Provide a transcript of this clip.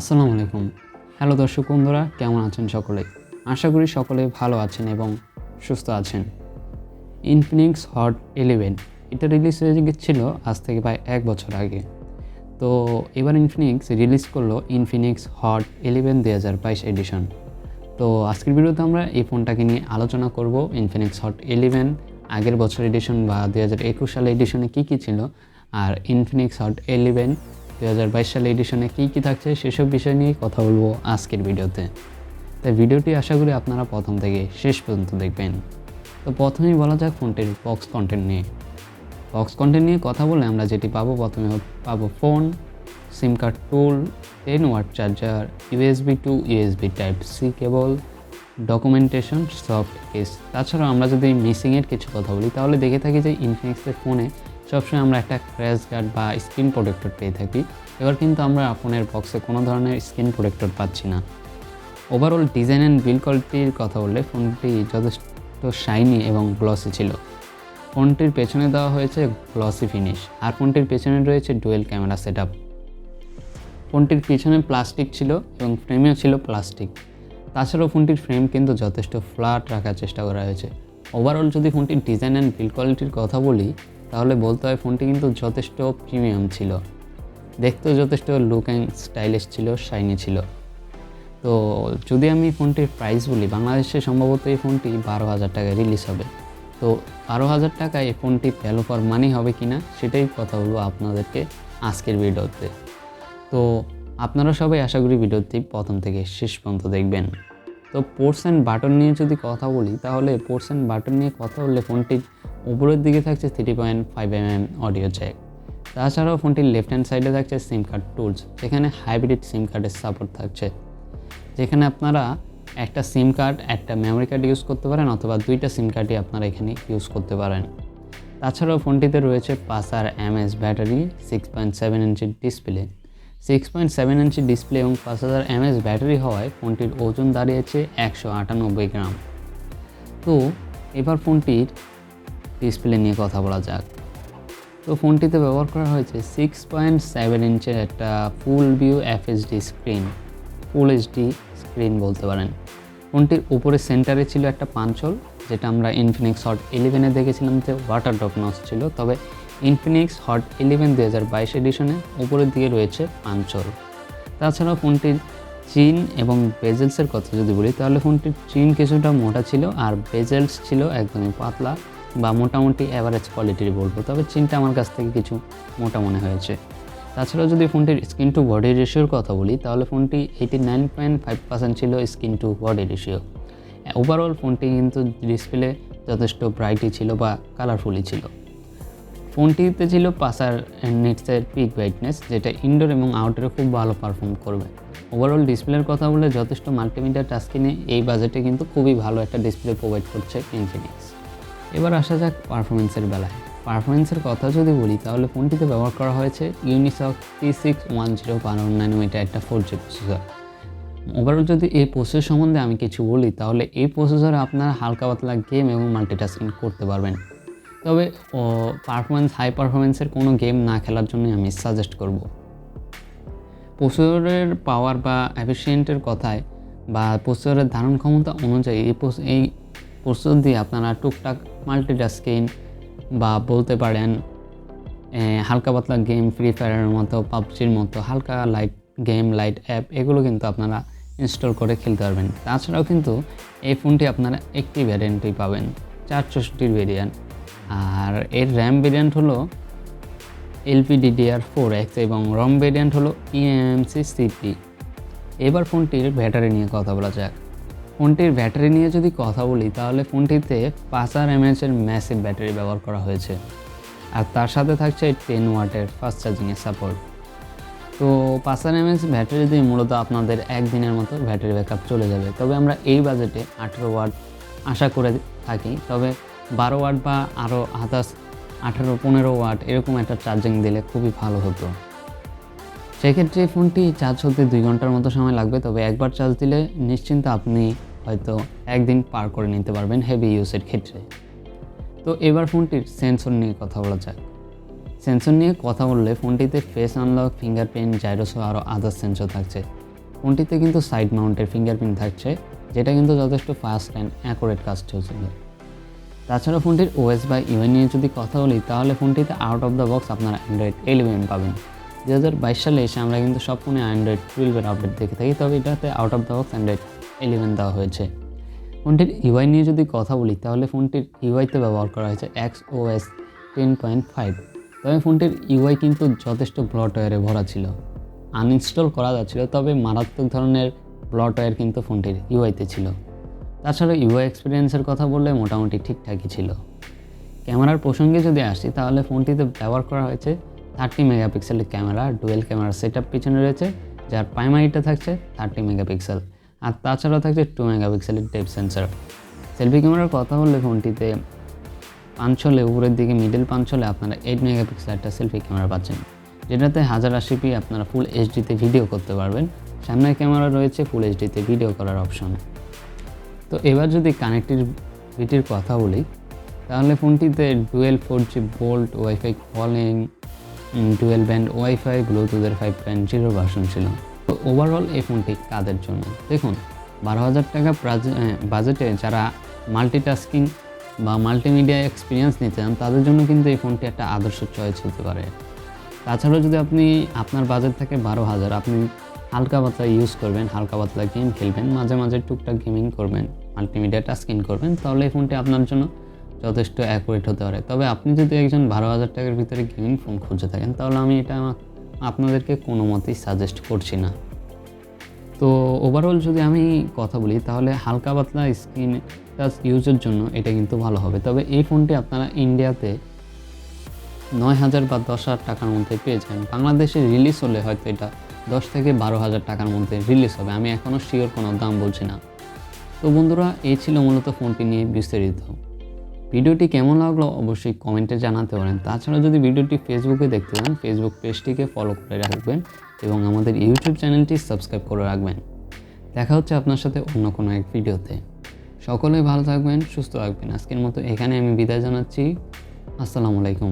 আসসালামু আলাইকুম। হ্যালো দর্শক বন্ধুরা, কেমন আছেন সকলে? আশা করি সকলে ভালো আছেন এবং সুস্থ আছেন। ইনফিনিক্স হট 11 এটা রিলিজ হয়ে গেছিলো আজ থেকে প্রায় 1 বছর আগে। তো এবার ইনফিনিক্স রিলিজ করলো ইনফিনিক্স হট 11 2022 এডিশন। তো আজকের ভিডিওতে আমরা এই ফোনটাকে নিয়ে আলোচনা করব। ইনফিনিক্স হট 11 আগের বছর এডিশন বা 2021 সালে এডিশনে কী কী ছিল, আর ইনফিনিক্স হট 11 2022 সালে এডিশনে কী কী থাকছে সেসব বিষয় নিয়ে কথা বলবো আজকের ভিডিওতে। তাই ভিডিওটি আশা করি আপনারা প্রথম থেকে শেষ পর্যন্ত দেখবেন। তো প্রথমেই বলা যাক ফোনটির বক্স কন্টেন্ট নিয়ে। বক্স কন্টেন্ট নিয়ে কথা বলে আমরা যেটি পাবো, প্রথমে পাবো phone, sim card tool, 10 watt charger, USB to USB type C cable, documentation, soft case. তাছাড়াও আমরা যদি মিসিংয়ের কিছু কথা বলি তাহলে দেখে থাকি যে ইনফিনিক্সের ফোনে সবসময় আমরা একটা ক্র্যাশ গার্ড বা স্ক্রিন প্রোটেক্টর পেয়ে থাকি। এবার কিন্তু আমরা ফোনের বক্সে কোনো ধরনের স্ক্রিন প্রোটেক্টর পাচ্ছি না। ওভারঅল ডিজাইন অ্যান্ড বিল্ড কোয়ালিটির কথা বললে ফোনটি যথেষ্ট শাইনি এবং গ্লসি ছিল। ফোনটির পেছনে দেওয়া হয়েছে গ্লসি ফিনিশ, আর ফোনটির পেছনে রয়েছে ডুয়েল ক্যামেরা সেটআপ। ফোনটির পিছনে প্লাস্টিক ছিল এবং ফ্রেমেও ছিল প্লাস্টিক। তাছাড়াও ফোনটির ফ্রেম কিন্তু যথেষ্ট ফ্ল্যাট রাখার চেষ্টা করা হয়েছে। ওভারঅল যদি ফোনটির ডিজাইন অ্যান্ড বিল্ড কোয়ালিটির কথা বলি তাহলে বলতে হয় ফোনটি কিন্তু যথেষ্ট প্রিমিয়াম ছিল, দেখতেও যথেষ্ট লুক অ্যান্ড স্টাইলিশ ছিল, শাইনি ছিল। তো যদি আমি ফোনটির প্রাইস বলি, বাংলাদেশে সম্ভবত এই ফোনটি 12,000 টাকায় রিলিজ হবে। তো 12,000 টাকায় এই ফোনটি ভ্যালু ফর মানি হবে কি না সেটাই কথা বলবো আপনাদেরকে আজকের ভিডিওতে। তো আপনারা সবাই আশা করি ভিডিওটি প্রথম থেকে শেষ পর্যন্ত দেখবেন। তো পোর্টস অ্যান্ড বাটন নিয়ে যদি কথা বলি তাহলে পোর্টস অ্যান্ড বাটন নিয়ে কথা বললে ফোনটির উপরের দিকে থাকছে 3.5 mm অডিও জ্যাক। তাছাড়াও ফোনটির লেফট হ্যান্ড সাইডে থাকছে সিম কার্ড টুলস, যেখানে হাইব্রিড সিম কার্ডের সাপোর্ট থাকছে, যেখানে আপনারা একটা সিম কার্ড একটা মেমোরি কার্ড ইউজ করতে পারেন অথবা দুইটা সিম কার্ডই আপনারা এখানে ইউজ করতে পারেন। তাছাড়াও ফোনটিতে রয়েছে 5000 mAh ব্যাটারি, 6.7 ইঞ্চির ডিসপ্লে। 6.7 ইঞ্চি ডিসপ্লে এবং 5000 mAh ব্যাটারি হওয়ায় ফোনটির ওজন দাঁড়িয়েছে 198 গ্রাম। তো এবার ফোনটির ডিসপ্লে নিয়ে কথা বলা যাক। তো ফোনটিতে ব্যবহার করা হয়েছে 6.7 ইঞ্চের একটা ফুল view FHD screen, full HD screen বলতে পারেন। ফোনটির উপরে সেন্টারে ছিল একটা পাঞ্চল, যেটা আমরা ইনফিনিক্স হট 11-এ দেখেছিলাম যে ওয়াটার ড্রপ নচ ছিল, তবে ইনফিনিক্স হট 11 2022 এডিশনে উপরের দিকে রয়েছে পাঞ্চল। তাছাড়াও ফোনটির চিন এবং বেজেলসের কথা যদি বলি তাহলে ফোনটির চিন কিছুটা মোটা ছিল আর বেজেলস ছিল একদমই পাতলা বা মোটামুটি অ্যাভারেজ কোয়ালিটির বলবো, তবে চিনটা আমার কাছ থেকে কিছু মোটা মনে হয়েছে। তাছাড়াও যদি ফোনটির স্ক্রিন টু বডি রেশিওর কথা বলি তাহলে ফোনটি 89.5% ছিল screen to body ratio. Overall ফোনটি কিন্তু ডিসপ্লে যথেষ্ট ব্রাইটই ছিল বা কালারফুলই ছিল। ফোনটিতে ছিল 5000 নিটসের পিক ব্রাইটনেস, যেটা ইনডোর এবং আউটডোরে খুব ভালো পারফর্ম করবে। ওভারঅল ডিসপ্লের কথা বলে যথেষ্ট মাল্টিমিডিয়া টাচস্ক্রিনে এই বাজেটে কিন্তু খুবই ভালো একটা ডিসপ্লে প্রোভাইড করছে ইনফিনিক্স। এবার আসা যাক পারফরমেন্সের বেলায়। পারফরমেন্সের কথা যদি বলি তাহলে ফোনটিতে ব্যবহার করা হয়েছে Unisoc T610 ন্যানোমিটার একটা 4G প্রসেসর। ওভারঅল যদি এই প্রসেসর সম্বন্ধে আমি কিছু বলি তাহলে এই প্রসেসরে আপনারা হালকা পাতলা গেম এবং মাল্টিটাস্কিং করতে পারবেন, তবে হাই পারফরমেন্সের কোনো গেম না খেলার জন্য আমি সাজেস্ট করব। প্রসেসরের পাওয়ার বা এফিসিয়েন্টের কথায় বা প্রসেসরের ধারণ ক্ষমতা অনুযায়ী এই প্রসেসর দিয়ে আপনারা টুকটাক মাল্টিটাস্কিং বা বলতে পারেন হালকা পাতলা গেম, ফ্রি ফায়ারের মতো, পাবজির মতো হালকা লাইট গেম, লাইট অ্যাপ এগুলো কিন্তু আপনারা ইনস্টল করে খেলতে পারবেন। তাছাড়াও কিন্তু এই ফোনটি আপনারা একটি ভ্যারিয়েন্টই পাবেন, 464 ভেরিয়েন্ট, আর এর র্যাম ভেরিয়েন্ট হলো LPDDR4X এবং রম ভেরিয়েন্ট হলো eMMC CP। এবার ফোনটির ব্যাটারি নিয়ে কথা বলা যাক। ফোনটির ব্যাটারি নিয়ে যদি কথা বলি তাহলে ফোনটিতে 5000 mAh এর ম্যাসিভ ব্যাটারি ব্যবহার করা হয়েছে, আর তার সাথে থাকছে 10 ওয়াটের ফাস্ট চার্জিংয়ের সাপোর্ট। তো 5000 mAh ব্যাটারি দিয়ে মূলত আপনাদের একদিনের মতো ব্যাটারি ব্যাকআপ চলে যাবে, তবে আমরা এই বাজেটে 18 ওয়াট আশা করে থাকি, তবে 12 ওয়াট বা আরও 18-15 ওয়াট এরকম একটা চার্জিং দিলে খুবই ভালো হতো। সেক্ষেত্রে ফোনটি চার্জ হতে 2 ঘন্টার মতো সময় লাগবে, তবে একবার চার্জ দিলে নিশ্চিন্তে আপনি হয়তো একদিন পার করে নিতে পারবেন হেভি ইউজের ক্ষেত্রে। তো এবার ফোনটির সেন্সর নিয়ে কথা বলা যাক। সেন্সর নিয়ে কথা বললে ফোনটিতে ফেস আনলক, ফিঙ্গারপ্রিন্ট, জাইরোসহ আরও আদার্স সেন্সর থাকছে। ফোনটিতে কিন্তু সাইড মাউন্টের ফিঙ্গারপ্রিন্ট থাকছে, যেটা কিন্তু যথেষ্ট ফাস্ট অ্যান্ড অ্যাকুরেট কাজ চলছিল। তাছাড়া ফোনটির ওএস বা ইউআই নিয়ে যদি কথা বলি, তাহলে ফোনটিতে আউট অফ দ্য বক্স আপনারা অ্যান্ড্রয়েড 11 পাবেন। 2022 সালে এসে আমরা কিন্তু সব ফোনে অ্যান্ড্রয়েড 12 আপডেট দেখে থাকি, তবে এটাতে out of the box Android 11 দেওয়া হয়েছে। ফোনটির ইউআই নিয়ে যদি কথা বলি, তাহলে ফোনটির ইউআইতে ব্যবহার করা হয়েছে XOS 10.5। তবে ফোনটির ইউআই কিন্তু যথেষ্ট ব্লটওয়্যারে ভরা ছিল, আনইনস্টল করা যাচ্ছিল, তবে মারাত্মক ধরনের ব্লটওয়্যার কিন্তু ফোনটির ইউআইতে ছিল। তাছাড়া ইউআই এক্সপিরিয়েন্সের কথা বললে মোটামুটি ঠিকঠাকই ছিল। ক্যামেরার প্রসঙ্গে যদি আসি, তাহলে ফোনটিতে ব্যবহার করা হয়েছে 30 মেগাপিক্সেলের ক্যামেরা, ডুয়েল ক্যামেরা সেটআপ পিছনে রয়েছে, যার প্রাইমারিটা থাকছে 30 মেগাপিক্সেল, আর তাছাড়াও থাকছে 2 মেগাপিক্সেলের ডেপথ সেন্সর। সেলফি ক্যামেরার কথা বললে ফোনটিতে পাঞ্চলে উপরের দিকে মিডল পাঞ্চলে আপনারা 8 মেগাপিক্সেল একটা সেলফি ক্যামেরা পাচ্ছেন, যেটাতে 1080p আপনারা ফুল এইচডিতে ভিডিও করতে পারবেন। সামনের ক্যামেরা রয়েছে ফুল এইচডিতে ভিডিও করার অপশন। তো এবার যদি কানেক্টিভিটির কথা বলি, তাহলে ফোনটিতে dual 4G VoLTE WiFi calling, dual band WiFi, ব্লুটুথের 5.0 ভার্সন ছিল। তো ওভারঅল এই ফোনটি কাদের জন্য? দেখুন, 12,000 টাকা বাজেটে যারা মাল্টিটাস্কিং বা মাল্টিমিডিয়া এক্সপিরিয়েন্স নিতে চান, তাদের জন্য কিন্তু এই ফোনটি একটা আদর্শ চয়েস হতে পারে। তাছাড়াও যদি আপনার বাজেট থাকে 12,000, আপনি হালকা পাতলা ইউজ করবেন, হালকা পাতলা গেম খেলবেন, মাঝে মাঝে টুকটাক গেমিং করবেন, মাল্টিমিডিয়া টাস্কিং করবেন, তাহলে এই ফোনটি আপনার জন্য যথেষ্ট অ্যাকুরেট হতে পারে। তবে আপনি যদি একজন 12,000 টাকার ভিতরে গেমিং ফোন খুঁজে থাকেন, তাহলে আমি এটা আপনাদেরকে কোনো মতেই সাজেস্ট করছি না। তো ওভারঅল যদি আমি কথা বলি, তাহলে হালকা পাতলা স্ক্রিন টাচ ইউজের জন্য এটা কিন্তু ভালো হবে। তবে এই ফোনটি আপনারা ইন্ডিয়াতে 9,000 বা 10,000 টাকার মধ্যে পেয়ে যাবেন। বাংলাদেশে রিলিজ হলে হয়তো এটা 10 থেকে 12,000 টাকার মধ্যে রিলিজ হবে, আমি এখনও শিওর কোনো দাম বলছি না। তো বন্ধুরা, এই ছিল মূলত ফোনটি নিয়ে বিস্তারিত। ভিডিওটি কেমন লাগলো অবশ্যই কমেন্টে জানাতে পারেন। তাছাড়া যদি ভিডিওটি ফেসবুকে দেখতে চান, ফেসবুক পেজটিকে ফলো করে রাখবেন এবং আমাদের ইউটিউব চ্যানেলটি সাবস্ক্রাইব করে রাখবেন। দেখা হচ্ছে আপনার সাথে অন্য কোনো এক ভিডিওতে। সকলেই ভালো থাকবেন, সুস্থ থাকবেন। আজকের মতো এখানে আমি বিদায় জানাচ্ছি। আসসালামু আলাইকুম।